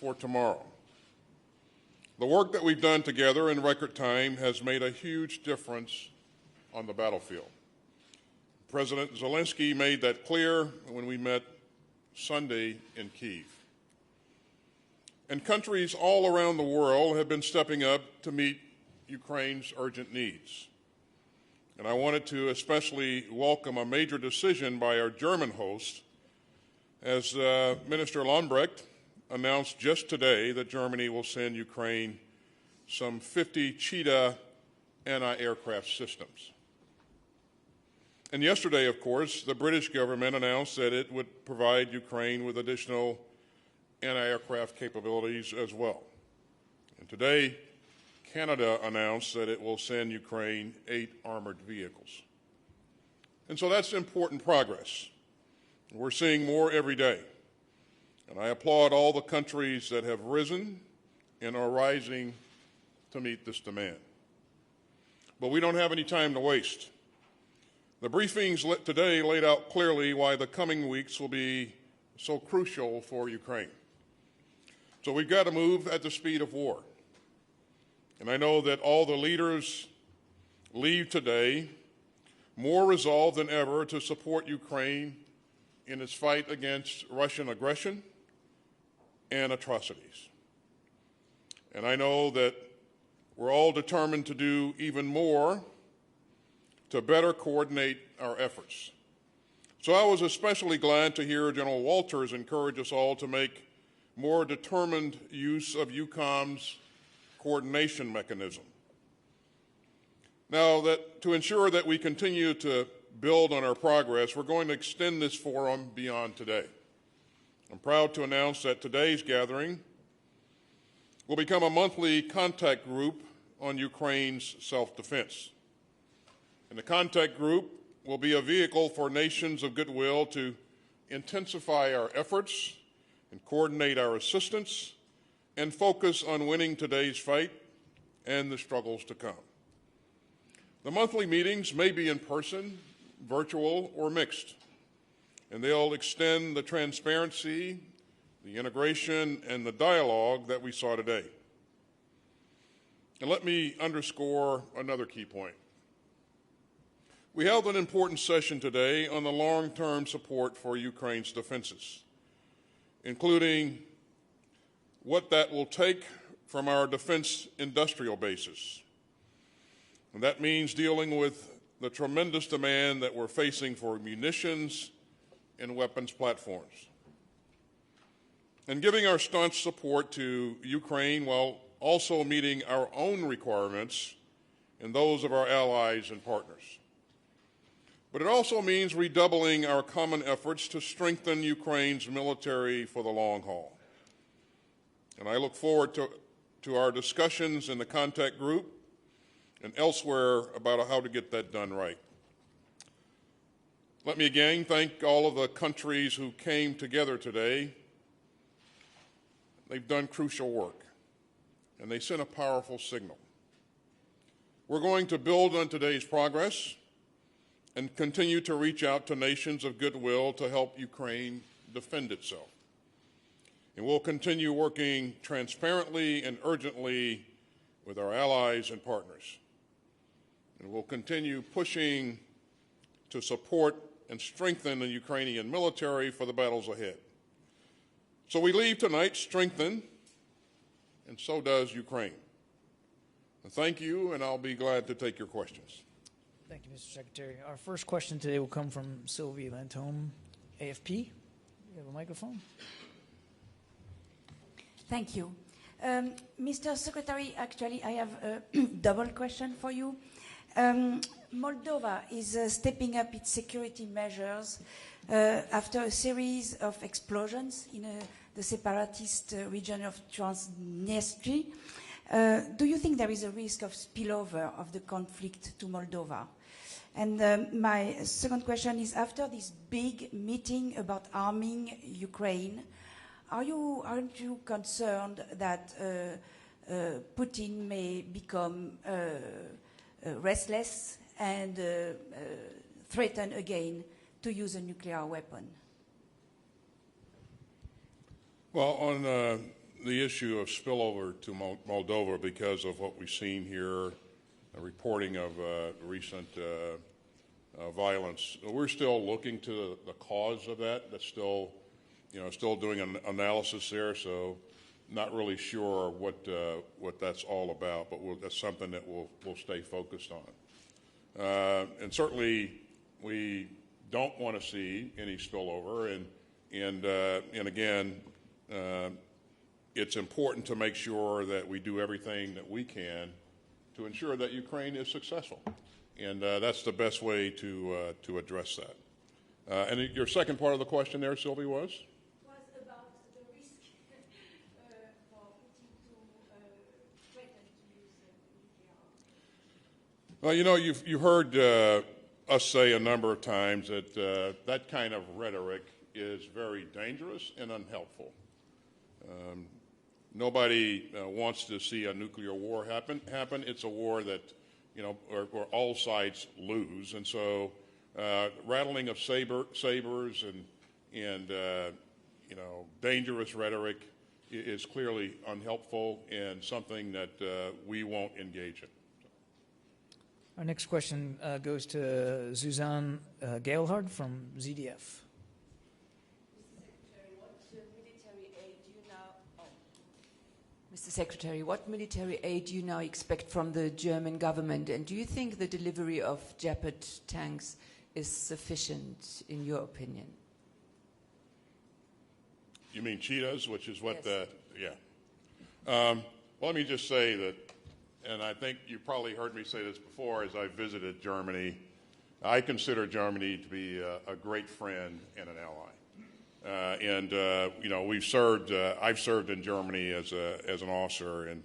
for tomorrow. The work that we've done together in record time has made a huge difference on the battlefield. President Zelensky made that clear when we met Sunday in Kyiv. And countries all around the world have been stepping up to meet Ukraine's urgent needs. And I wanted to especially welcome a major decision by our German host, as Minister Lambrecht announced just today that Germany will send Ukraine some 50 Cheetah anti-aircraft systems. And yesterday, of course, the British government announced that it would provide Ukraine with additional anti-aircraft capabilities as well. And today, Canada announced that it will send Ukraine 8 armored vehicles. And so that's important progress. We're seeing more every day. And I applaud all the countries that have risen and are rising to meet this demand. But we don't have any time to waste. The briefings today laid out clearly why the coming weeks will be so crucial for Ukraine. So we've got to move at the speed of war. And I know that all the leaders leave today more resolved than ever to support Ukraine in its fight against Russian aggression and atrocities. And I know that we're all determined to do even more to better coordinate our efforts. So I was especially glad to hear General Walters encourage us all to make more determined use of EUCOM's coordination mechanism. Now, to ensure that we continue to build on our progress, we're going to extend this forum beyond today. I'm proud to announce that today's gathering will become a monthly contact group on Ukraine's self-defense. And the contact group will be a vehicle for nations of goodwill to intensify our efforts and coordinate our assistance and focus on winning today's fight and the struggles to come. The monthly meetings may be in person, virtual, or mixed, and they'll extend the transparency, the integration, and the dialogue that we saw today. And let me underscore another key point. We held an important session today on the long-term support for Ukraine's defenses, including what that will take from our defense industrial bases. And that means dealing with the tremendous demand that we're facing for munitions and weapons platforms. And giving our staunch support to Ukraine while also meeting our own requirements and those of our allies and partners. But it also means redoubling our common efforts to strengthen Ukraine's military for the long haul. And I look forward to our discussions in the contact group and elsewhere about how to get that done right. Let me again thank all of the countries who came together today. They've done crucial work, and they sent a powerful signal. We're going to build on today's progress and continue to reach out to nations of goodwill to help Ukraine defend itself. And we'll continue working transparently and urgently with our allies and partners. And we'll continue pushing to support and strengthen the Ukrainian military for the battles ahead. So we leave tonight strengthened, and so does Ukraine. Thank you, and I'll be glad to take your questions. Thank you, Mr. Secretary. Our first question today will come from Sylvie Lantome, AFP. You have a microphone. Thank you. Mr. Secretary, actually, I have a double question for you. Moldova is stepping up its security measures after a series of explosions in the separatist region of Transnistria. Do you think there is a risk of spillover of the conflict to Moldova? And my second question is, after this big meeting about arming Ukraine, aren't you concerned that Putin may become restless and threaten again to use a nuclear weapon? Well, on the issue of spillover to Moldova because of what we've seen here, a reporting of recent violence. We're still looking to the cause of that. That's still, still doing an analysis there. So, not really sure what that's all about. But that's something that we'll stay focused on. And certainly, we don't want to see any spillover. And again, it's important to make sure that we do everything that we can to ensure that Ukraine is successful. And that's the best way to address that. And your second part of the question there, Sylvie, was? Was about the risk for Putin to threaten to use nuclear. Well, you've heard us say a number of times that that kind of rhetoric is very dangerous and unhelpful. Nobody wants to see a nuclear war happen. It's a war that, where all sides lose. And so rattling of sabers and dangerous rhetoric is clearly unhelpful and something that we won't engage in. Our next question goes to Suzanne Geilhard from ZDF. Mr. Secretary, what military aid do you now expect from the German government? And do you think the delivery of Leopard tanks is sufficient, in your opinion? You mean cheetahs, which is what Yes. Well, let me just say that, and I think you probably heard me say this before as I visited Germany, I consider Germany to be a great friend and an ally. We've served. I've served in Germany as an officer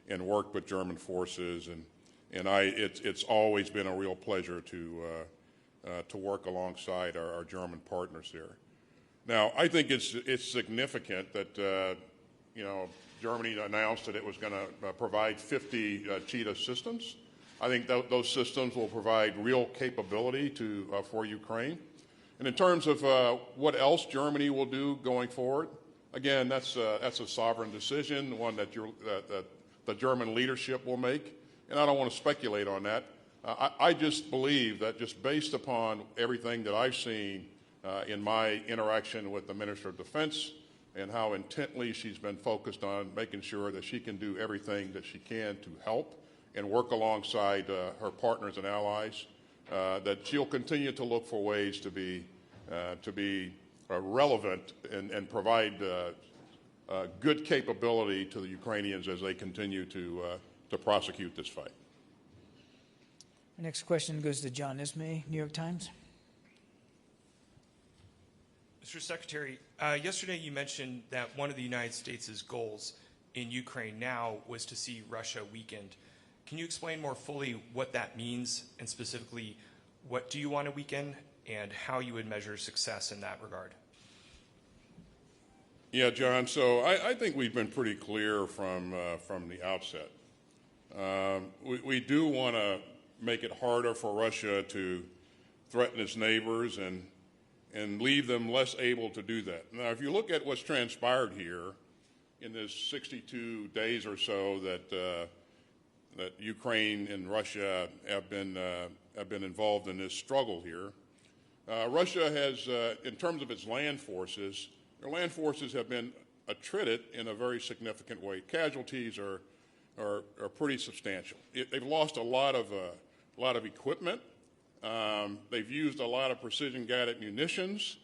and worked with German forces, and it's always been a real pleasure to work alongside our German partners here. Now, I think it's significant that Germany announced that it was going to provide 50 Cheetah systems. I think those systems will provide real capability for Ukraine. And in terms of what else Germany will do going forward, again, that's a sovereign decision, one that the German leadership will make. And I don't want to speculate on that. I just believe that just based upon everything that I've seen in my interaction with the Minister of Defense and how intently she's been focused on making sure that she can do everything that she can to help and work alongside her partners and allies, that she'll continue to look for ways to be relevant and provide good capability to the Ukrainians as they continue to prosecute this fight. Our next question goes to John Ismay, New York Times. Mr. Secretary, yesterday you mentioned that one of the United States' goals in Ukraine now was to see Russia weakened. Can you explain more fully what that means, and specifically, what do you want to weaken, and how you would measure success in that regard? Yeah, John, so I think we've been pretty clear from the outset. We do want to make it harder for Russia to threaten its neighbors and leave them less able to do that. Now, if you look at what's transpired here in this 62 days or so that Ukraine and Russia have been involved in this struggle here, Russia has, in terms of its land forces, their land forces have been attrited in a very significant way. Casualties are pretty substantial. They've lost a lot of equipment. They've used a lot of precision-guided munitions.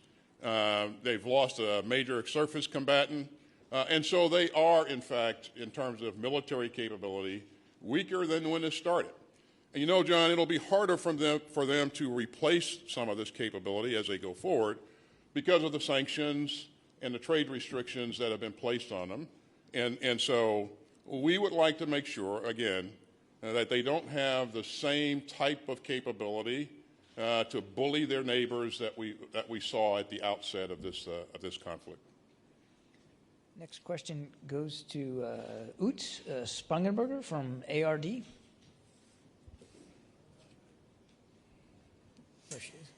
They've lost a major surface combatant. And so they are, in fact, in terms of military capability, weaker than when it started. And John, it'll be harder for them to replace some of this capability as they go forward because of the sanctions and the trade restrictions that have been placed on them. And so we would like to make sure, again, that they don't have the same type of capability to bully their neighbors that we saw at the outset of this conflict. Next question goes to Ute Spangenberger from ARD. There she is.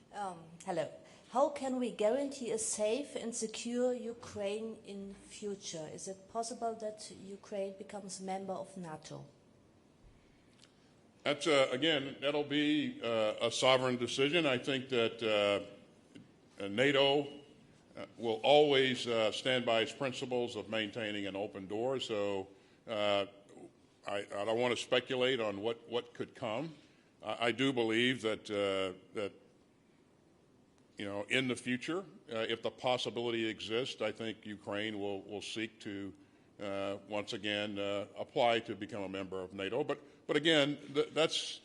Hello. How can we guarantee a safe and secure Ukraine in future? Is it possible that Ukraine becomes a member of NATO? That's, again, that'll be a sovereign decision. I think that NATO will always stand by its principles of maintaining an open door. So I don't want to speculate on what could come. I do believe that in the future, if the possibility exists, I think Ukraine will seek to once again apply to become a member of NATO. But again, that's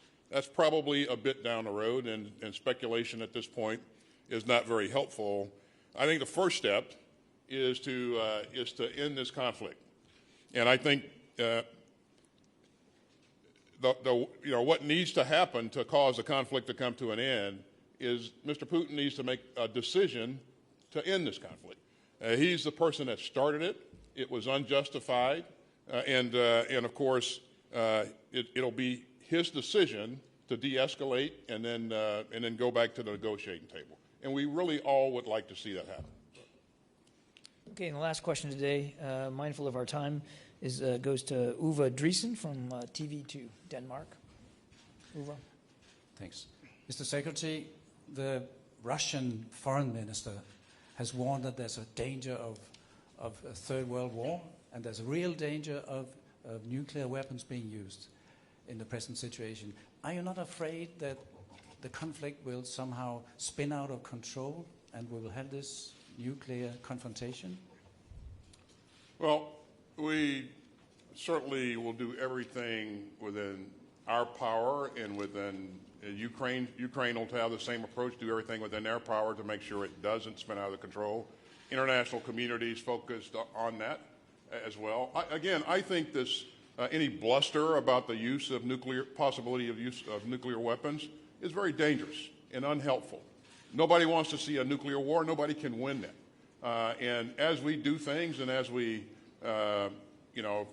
probably a bit down the road, and speculation at this point is not very helpful. I think the first step is to end this conflict, and I think what needs to happen to cause the conflict to come to an end is Mr. Putin needs to make a decision to end this conflict. He's the person that started it. It was unjustified, and of course it'll be his decision to de-escalate and then go back to the negotiating table. And we really all would like to see that happen. Okay, and the last question today, mindful of our time, goes to Uwe Driesen from TV2 Denmark. Uwe. Thanks. Mr. Secretary, the Russian foreign minister has warned that there's a danger of a third world war, and there's a real danger of nuclear weapons being used in the present situation. Are you not afraid that the conflict will somehow spin out of control and we will have this nuclear confrontation? Well, we certainly will do everything within our power and within Ukraine. Ukraine will have the same approach, do everything within their power to make sure it doesn't spin out of control. International communities focused on that as well. I think this any bluster about the possibility of use of nuclear weapons is very dangerous and unhelpful. Nobody wants to see a nuclear war. Nobody can win that. And as we do things and as we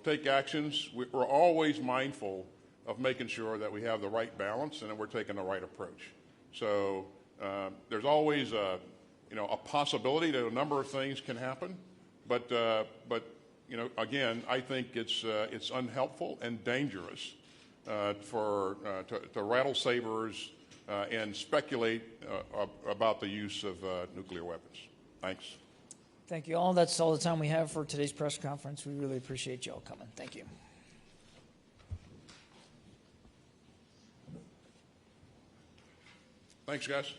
take actions, we're always mindful of making sure that we have the right balance and that we're taking the right approach. So there's always a possibility that a number of things can happen, but again, I think it's unhelpful and dangerous to rattle sabers and speculate about the use of nuclear weapons. Thanks. Thank you all. That's all the time we have for today's press conference. We really appreciate you all coming. Thank you. Thanks, guys.